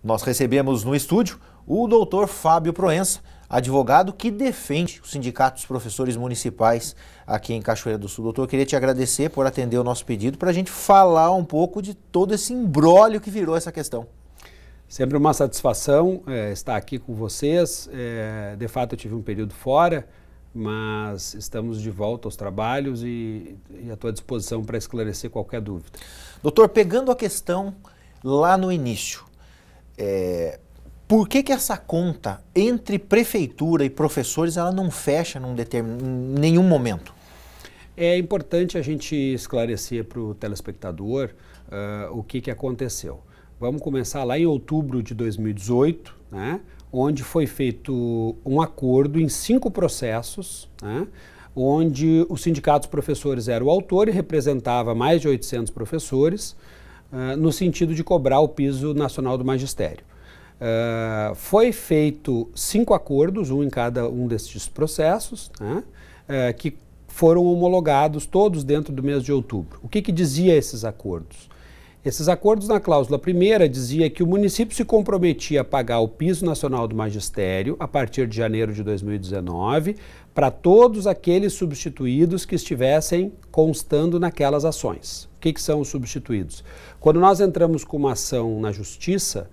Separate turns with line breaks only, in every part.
Nós recebemos no estúdio o doutor Fábio Proença, advogado que defende o Sindicato dos Professores Municipais aqui em Cachoeira do Sul. Doutor, queria te agradecer por atender o nosso pedido para a gente falar um pouco de todo esse imbróglio que virou essa questão.
Sempre uma satisfação estar aqui com vocês. De fato, eu tive um período fora, mas estamos de volta aos trabalhos e à tua disposição para esclarecer qualquer dúvida.
Doutor, pegando a questão lá no início, por que essa conta entre prefeitura e professores ela não fecha em nenhum momento?
É importante a gente esclarecer para o telespectador o que aconteceu. Vamos começar lá em outubro de 2018, né, onde foi feito um acordo em 5 processos, né, onde o Sindicato dos Professores era o autor e representava mais de 800 professores, no sentido de cobrar o piso nacional do magistério. Foi feito 5 acordos, um em cada um destes processos, né, que foram homologados todos dentro do mês de outubro. O que dizia esses acordos? Esses acordos, na cláusula primeira, dizia que o município se comprometia a pagar o piso nacional do magistério a partir de janeiro de 2019 para todos aqueles substituídos que estivessem constando naquelas ações. O que são os substituídos? Quando nós entramos com uma ação na justiça,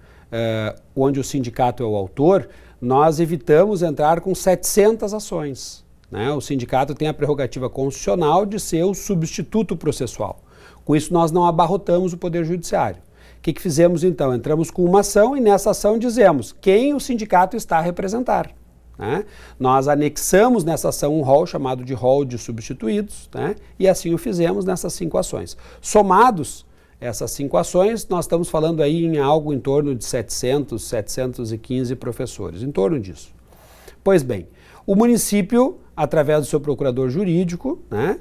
onde o sindicato é o autor, nós evitamos entrar com 700 ações, né? O sindicato tem a prerrogativa constitucional de ser o substituto processual. Com isso, nós não abarrotamos o Poder Judiciário. O que fizemos, então? Entramos com uma ação e nessa ação dizemos quem o sindicato está a representar, né? Nós anexamos nessa ação um rol chamado de rol de substituídos, né? E assim o fizemos nessas 5 ações. Somados essas 5 ações, nós estamos falando aí em algo em torno de 700, 715 professores, em torno disso. Pois bem, o município, através do seu procurador jurídico, né,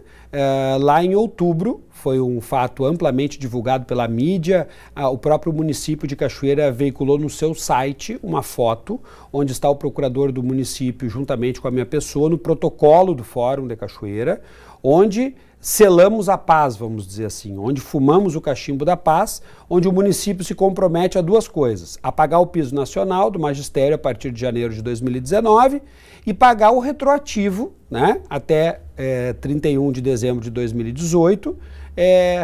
lá em outubro, foi um fato amplamente divulgado pela mídia, o próprio município de Cachoeira veiculou no seu site uma foto onde está o procurador do município juntamente com a minha pessoa no protocolo do Fórum de Cachoeira, onde selamos a paz, vamos dizer assim, onde fumamos o cachimbo da paz, onde o município se compromete a 2 coisas, a pagar o piso nacional do magistério a partir de janeiro de 2019 e pagar o retroativo, né, até 31 de dezembro de 2018,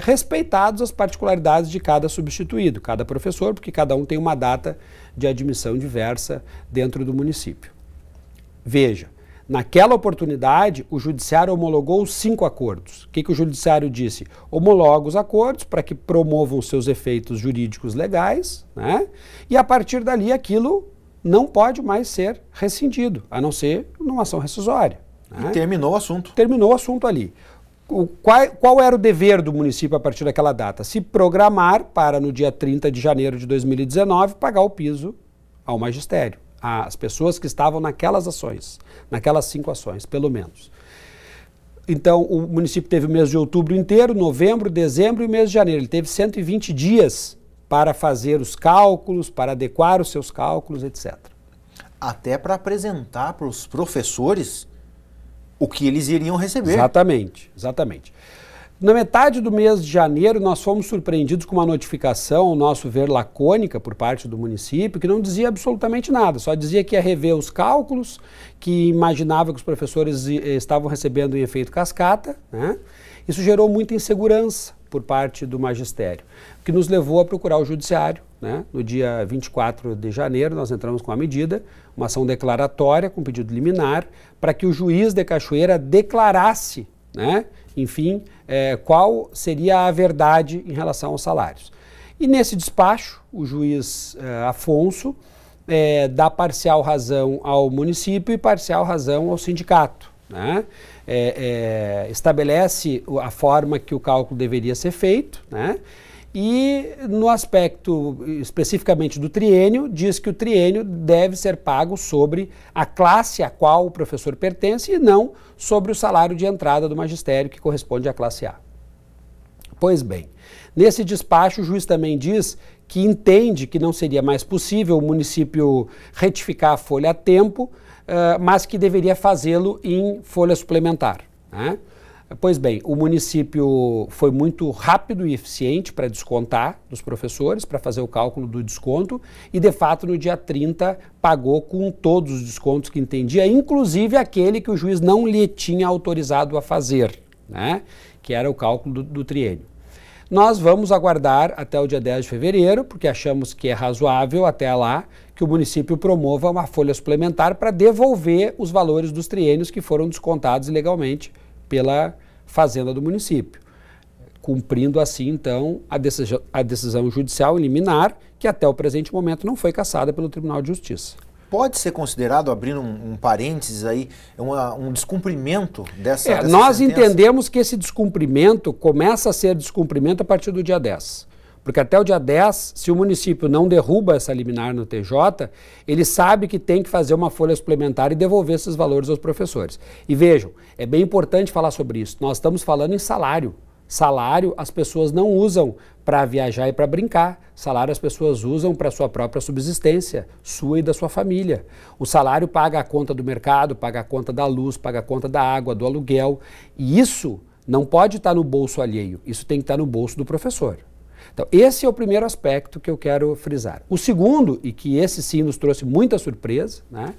respeitados as particularidades de cada substituído, cada professor, porque cada um tem uma data de admissão diversa dentro do município. Veja, naquela oportunidade, o Judiciário homologou 5 acordos. O que o Judiciário disse? Homologa os acordos para que promovam seus efeitos jurídicos legais, né? E a partir dali aquilo não pode mais ser rescindido, a não ser numa ação rescisória, né?
E terminou o assunto. Terminou o assunto ali.
Qual era o dever do município a partir daquela data? Se programar para no dia 30 de janeiro de 2019 pagar o piso ao magistério, as pessoas que estavam naquelas ações, naquelas 5 ações, pelo menos. Então, o município teve o mês de outubro inteiro, novembro, dezembro e o mês de janeiro. Ele teve 120 dias para fazer os cálculos, para adequar os seus cálculos, etc.
Até para apresentar para os professores o que eles iriam receber.
Exatamente, exatamente. Na metade do mês de janeiro, nós fomos surpreendidos com uma notificação, ao nosso ver, lacônica por parte do município, que não dizia absolutamente nada, só dizia que ia rever os cálculos, que imaginava que os professores estavam recebendo em efeito cascata, né? Isso gerou muita insegurança por parte do magistério, que nos levou a procurar o judiciário, né? No dia 24 de janeiro, nós entramos com a medida, uma ação declaratória com pedido liminar, para que o juiz de Cachoeira declarasse, né, enfim, qual seria a verdade em relação aos salários. E nesse despacho, o juiz Afonso dá parcial razão ao município e parcial razão ao sindicato, né? Estabelece a forma que o cálculo deveria ser feito, né? E no aspecto especificamente do triênio, diz que o triênio deve ser pago sobre a classe a qual o professor pertence e não sobre o salário de entrada do magistério, que corresponde à classe A. Pois bem, nesse despacho o juiz também diz que entende que não seria mais possível o município retificar a folha a tempo, mas que deveria fazê-lo em folha suplementar, né? Pois bem, o município foi muito rápido e eficiente para descontar dos professores, para fazer o cálculo do desconto e, de fato, no dia 30 pagou com todos os descontos que entendia, inclusive aquele que o juiz não lhe tinha autorizado a fazer, né? Que era o cálculo do triênio. Nós vamos aguardar até o dia 10 de fevereiro, porque achamos que é razoável até lá que o município promova uma folha suplementar para devolver os valores dos triênios que foram descontados ilegalmente pela Fazenda do município, cumprindo assim, então, a decisão judicial liminar, que até o presente momento não foi cassada pelo Tribunal de Justiça.
Pode ser considerado, abrindo um parênteses aí, um descumprimento dessa
nós
sentença?
Entendemos que esse descumprimento começa a ser descumprimento a partir do dia 10. Porque até o dia 10, se o município não derruba essa liminar no TJ, ele sabe que tem que fazer uma folha suplementar e devolver esses valores aos professores. E vejam, é bem importante falar sobre isso. Nós estamos falando em salário. Salário as pessoas não usam para viajar e para brincar. Salário as pessoas usam para sua própria subsistência, sua e da sua família. O salário paga a conta do mercado, paga a conta da luz, paga a conta da água, do aluguel. E isso não pode estar no bolso alheio, isso tem que estar no bolso do professor. Então, esse é o primeiro aspecto que eu quero frisar. O segundo, e que esse sim nos trouxe muita surpresa, né?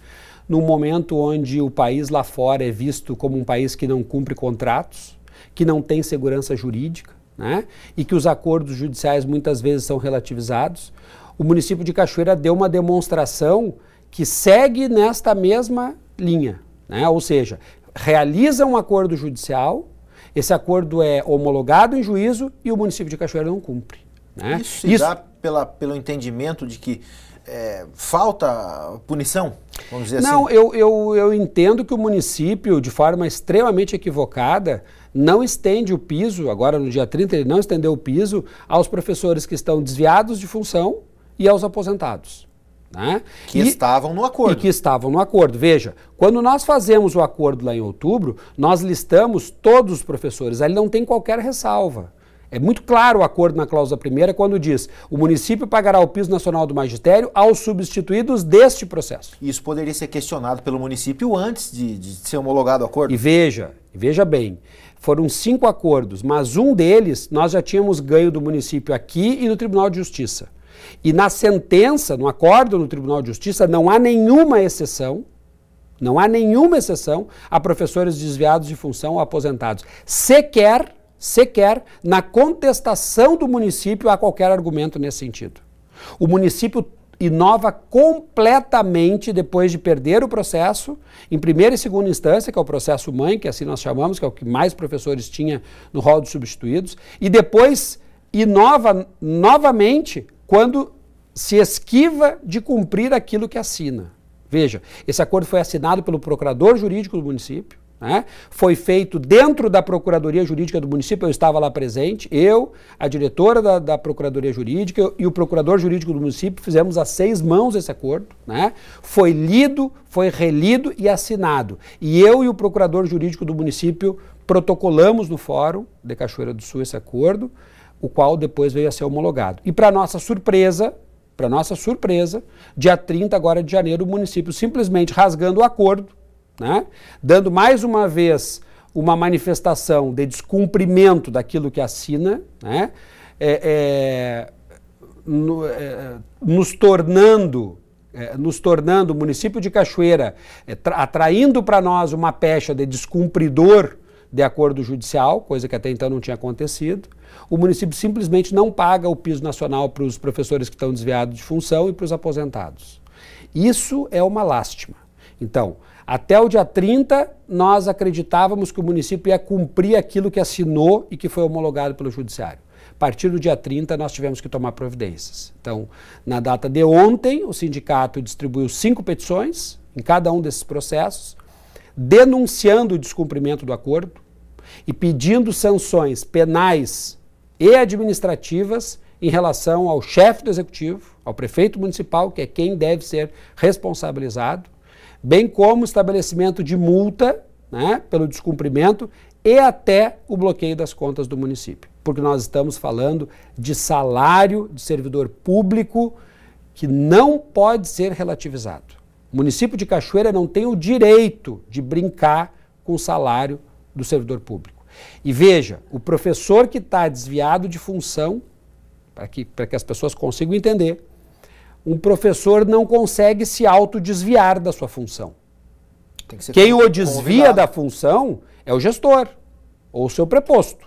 Num momento onde o país lá fora é visto como um país que não cumpre contratos, que não tem segurança jurídica, né? E que os acordos judiciais muitas vezes são relativizados, o município de Cachoeira deu uma demonstração que segue nesta mesma linha, né? Ou seja, realiza um acordo judicial, esse acordo é homologado em juízo e o município de Cachoeira não cumpre, né?
Isso se dá pelo entendimento de que falta punição, vamos dizer assim?
Não, eu entendo que o município, de forma extremamente equivocada, não estende o piso, agora no dia 30 ele não estendeu o piso aos professores que estão desviados de função e aos aposentados, né?
Que estavam no acordo.
E que estavam no acordo. Veja, quando nós fazemos o acordo lá em outubro, nós listamos todos os professores, ali não tem qualquer ressalva. É muito claro o acordo na cláusula primeira quando diz: o município pagará o piso nacional do magistério aos substituídos deste processo.
Isso poderia ser questionado pelo município antes de ser homologado o acordo?
E veja bem, foram 5 acordos, mas um deles nós já tínhamos ganho do município aqui e no Tribunal de Justiça. E na sentença, no acordo no Tribunal de Justiça, não há nenhuma exceção a professores desviados de função ou aposentados. Sequer na contestação do município há qualquer argumento nesse sentido. O município inova completamente depois de perder o processo, em primeira e segunda instância, que é o processo mãe, que assim nós chamamos, que é o que mais professores tinha no rol de substituídos, e depois inova novamente quando se esquiva de cumprir aquilo que assina. Veja, esse acordo foi assinado pelo procurador jurídico do município, né? Foi feito dentro da Procuradoria Jurídica do município, eu estava lá presente, eu, a diretora da Procuradoria Jurídica e o procurador jurídico do município fizemos a 6 mãos esse acordo, né? Foi lido, foi relido e assinado. E eu e o procurador jurídico do município protocolamos no Fórum de Cachoeira do Sul esse acordo, o qual depois veio a ser homologado. E para nossa surpresa, dia 30 agora de janeiro, o município simplesmente rasgando o acordo, né? Dando mais uma vez uma manifestação de descumprimento daquilo que assina, né? Nos tornando o município de Cachoeira, atraindo para nós uma pecha de descumpridor de acordo judicial, coisa que até então não tinha acontecido. O município simplesmente não paga o piso nacional para os professores que estão desviados de função e para os aposentados. Isso é uma lástima. Então, até o dia 30, nós acreditávamos que o município ia cumprir aquilo que assinou e que foi homologado pelo judiciário. A partir do dia 30, nós tivemos que tomar providências. Então, na data de ontem, o sindicato distribuiu 5 petições em cada um desses processos, denunciando o descumprimento do acordo e pedindo sanções penais e administrativas em relação ao chefe do executivo, ao prefeito municipal, que é quem deve ser responsabilizado, bem como estabelecimento de multa, né, pelo descumprimento e até o bloqueio das contas do município. Porque nós estamos falando de salário de servidor público que não pode ser relativizado. O município de Cachoeira não tem o direito de brincar com o salário do servidor público. E veja, o professor que está desviado de função, para que as pessoas consigam entender, um professor não consegue se autodesviar da sua função. Quem o desvia da função é o gestor, ou o seu preposto.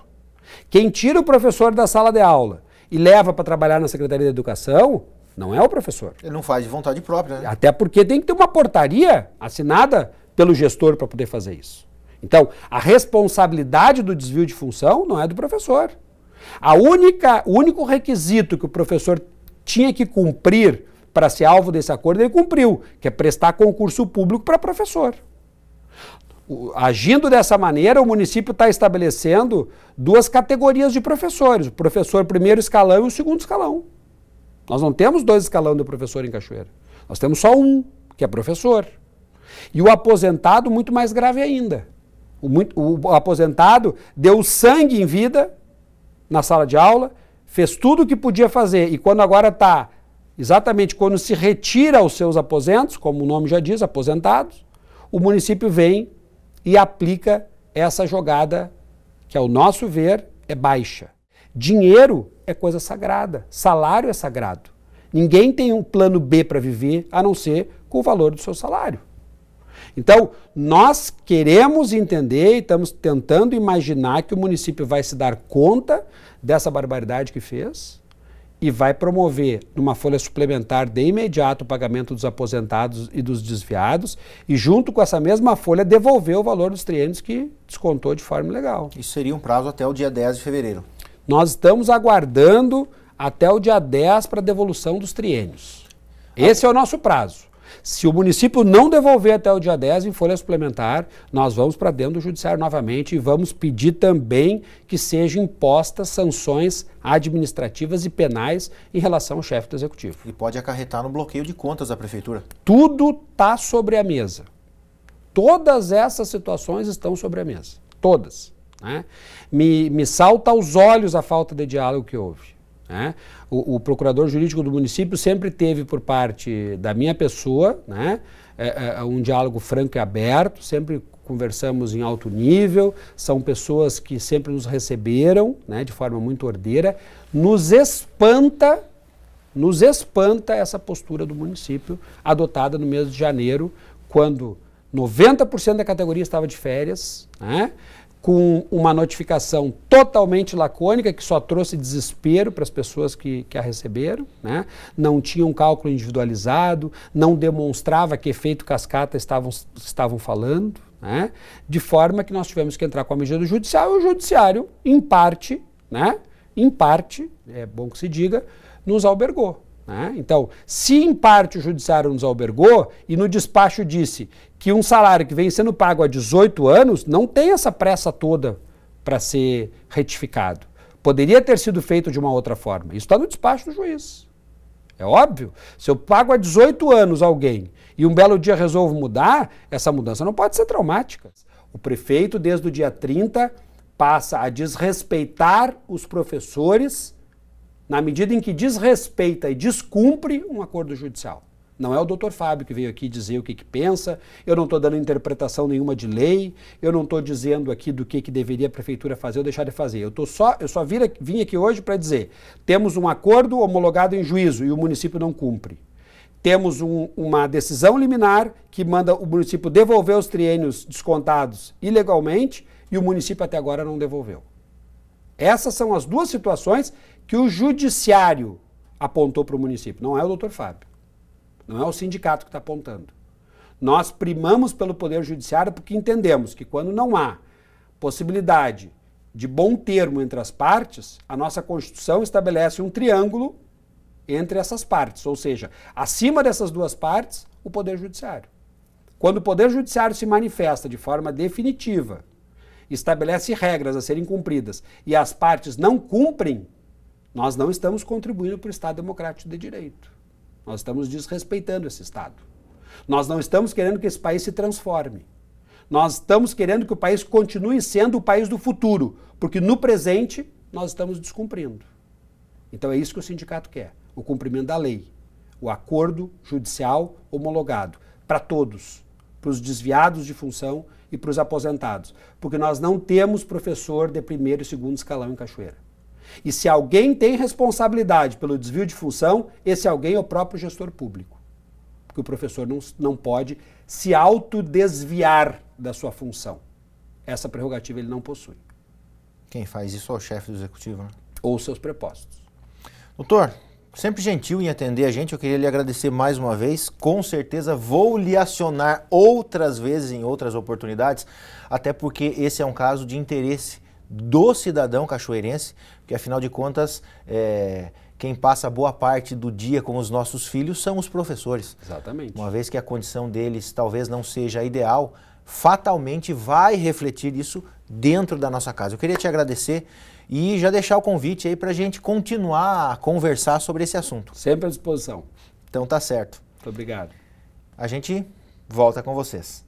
Quem tira o professor da sala de aula e leva para trabalhar na Secretaria de Educação, não é o professor.
Ele não faz de vontade própria, né?
Até porque tem que ter uma portaria assinada pelo gestor para poder fazer isso. Então, a responsabilidade do desvio de função não é do professor. O único requisito que o professor tinha que cumprir para ser alvo desse acordo, ele cumpriu, que é prestar concurso público para professor. Agindo dessa maneira, o município está estabelecendo duas categorias de professores, o professor primeiro escalão e o segundo escalão. Nós não temos dois escalões de professor em Cachoeira. Nós temos só um, que é professor. E o aposentado, muito mais grave ainda. O aposentado deu sangue em vida na sala de aula, fez tudo o que podia fazer e quando agora está, exatamente quando se retira os seus aposentos, como o nome já diz, aposentados, o município vem e aplica essa jogada que, ao nosso ver, é baixa. Dinheiro é coisa sagrada, salário é sagrado. Ninguém tem um plano B para viver a não ser com o valor do seu salário. Então, nós queremos entender e estamos tentando imaginar que o município vai se dar conta dessa barbaridade que fez e vai promover numa folha suplementar de imediato o pagamento dos aposentados e dos desviados e junto com essa mesma folha devolver o valor dos triênios que descontou de forma ilegal.
Isso seria um prazo até o dia 10 de fevereiro.
Nós estamos aguardando até o dia 10 para a devolução dos triênios. Esse é o nosso prazo. Se o município não devolver até o dia 10 em folha suplementar, nós vamos para dentro do judiciário novamente e vamos pedir também que sejam impostas sanções administrativas e penais em relação ao chefe do executivo.
E pode acarretar no bloqueio de contas da prefeitura.
Tudo está sobre a mesa. Todas essas situações estão sobre a mesa. Todas. Né? Me salta aos olhos a falta de diálogo que houve. Né? O procurador jurídico do município sempre teve por parte da minha pessoa, né, um diálogo franco e aberto, sempre conversamos em alto nível, são pessoas que sempre nos receberam, né, de forma muito ordeira. Nos espanta essa postura do município adotada no mês de janeiro, quando 90% da categoria estava de férias, né, com uma notificação totalmente lacônica que só trouxe desespero para as pessoas que a receberam, né? Não tinha um cálculo individualizado, não demonstrava que efeito cascata estavam falando, né? De forma que nós tivemos que entrar com a medida do judiciário, e o judiciário, em parte, né? Em parte, é bom que se diga, nos albergou. Né? Então, se em parte o judiciário nos albergou e no despacho disse que um salário que vem sendo pago há 18 anos não tem essa pressa toda para ser retificado. Poderia ter sido feito de uma outra forma. Isso está no despacho do juiz. É óbvio. Se eu pago há 18 anos alguém e um belo dia resolvo mudar, essa mudança não pode ser traumática. O prefeito, desde o dia 30, passa a desrespeitar os professores na medida em que desrespeita e descumpre um acordo judicial. Não é o doutor Fábio que veio aqui dizer o que pensa, eu não estou dando interpretação nenhuma de lei, eu não estou dizendo aqui do que deveria a prefeitura fazer ou deixar de fazer. Eu só vim aqui hoje para dizer, temos um acordo homologado em juízo e o município não cumpre. Temos uma decisão liminar que manda o município devolver os triênios descontados ilegalmente e o município até agora não devolveu. Essas são as duas situações que o judiciário apontou para o município. Não é o doutor Fábio. Não é o sindicato que está apontando. Nós primamos pelo Poder Judiciário porque entendemos que quando não há possibilidade de bom termo entre as partes, a nossa Constituição estabelece um triângulo entre essas partes, ou seja, acima dessas duas partes, o Poder Judiciário. Quando o Poder Judiciário se manifesta de forma definitiva, estabelece regras a serem cumpridas e as partes não cumprem, nós não estamos contribuindo para o Estado Democrático de Direito. Nós estamos desrespeitando esse Estado. Nós não estamos querendo que esse país se transforme. Nós estamos querendo que o país continue sendo o país do futuro, porque no presente nós estamos descumprindo. Então é isso que o sindicato quer, o cumprimento da lei, o acordo judicial homologado para todos, para os desviados de função e para os aposentados, porque nós não temos professor de primeiro e segundo escalão em Cachoeira. E se alguém tem responsabilidade pelo desvio de função, esse alguém é o próprio gestor público. Porque o professor não pode se autodesviar da sua função. Essa prerrogativa ele não possui.
Quem faz isso é o chefe do executivo, né?
Ou seus prepostos.
Doutor, sempre gentil em atender a gente, eu queria lhe agradecer mais uma vez. Com certeza vou lhe acionar outras vezes em outras oportunidades, até porque esse é um caso de interesse do cidadão cachoeirense, porque afinal de contas, quem passa boa parte do dia com os nossos filhos são os professores.
Exatamente.
Uma vez que a condição deles talvez não seja ideal, fatalmente vai refletir isso dentro da nossa casa. Eu queria te agradecer e já deixar o convite aí para a gente continuar a conversar sobre esse assunto.
Sempre à disposição.
Então tá certo.
Muito obrigado.
A gente volta com vocês.